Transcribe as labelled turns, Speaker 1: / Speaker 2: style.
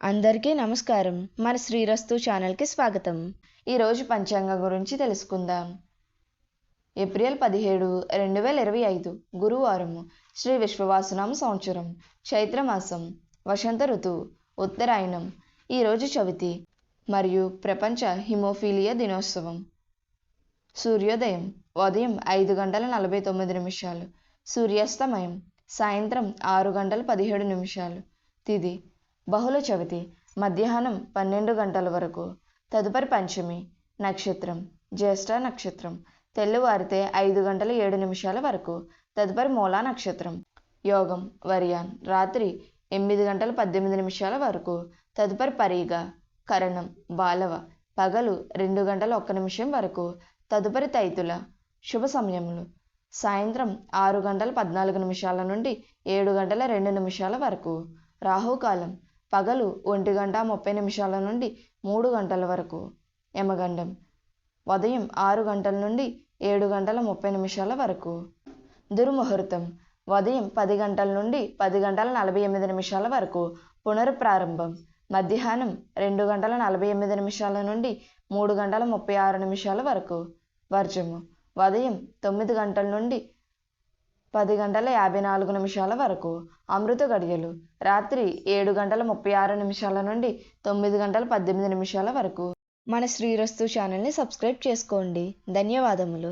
Speaker 1: అందరికీ నమస్కారం. మన శ్రీరస్తు ఛానల్కి స్వాగతం. ఈరోజు పంచాంగం గురించి తెలుసుకుందాం. ఏప్రిల్ 17, 2025 గురువారము. శ్రీ విశ్వవాసునామ సంవత్సరం, చైత్రమాసం, వసంత ఋతువు, ఉత్తరాయణం. ఈరోజు చవితి మరియు ప్రపంచ హిమోఫీలియా దినోత్సవం. సూర్యోదయం ఉదయం 5:49, సూర్యాస్తమయం సాయంత్రం 6:17. తిథి బహుళ చవితి మధ్యాహ్నం 12 గంటల వరకు. తదుపరి పంచమి. నక్షత్రం జ్యేష్ఠ నక్షత్రం, తెల్లవారితే 5:07 వరకు. తదుపరి మూలా నక్షత్రం. యోగం వర్యాన్ రాత్రి 8:18 వరకు. తదుపరి పరిగ. కరణం బాలవ పగలు 2:01 వరకు. తదుపరి తైతుల. శుభ సమయములు సాయంత్రం 6:14 నుండి 7:02 వరకు. రాహుకాలం పగలు 1:30 నుండి 3 గంటల వరకు. యమగండం ఉదయం 6 గంటల నుండి 7:30 వరకు. దుర్ముహూర్తం ఉదయం 10 గంటల నుండి 10:48 వరకు. పునఃప్రారంభం మధ్యాహ్నం 2:48 నుండి 3:36 వరకు. వర్జము ఉదయం 9 గంటల నుండి 10:54 వరకు. అమృత గడియలు రాత్రి 7:36 నుండి 9:18 వరకు. మన శ్రీరస్తు ఛానల్ని సబ్స్క్రైబ్ చేసుకోండి. ధన్యవాదములు.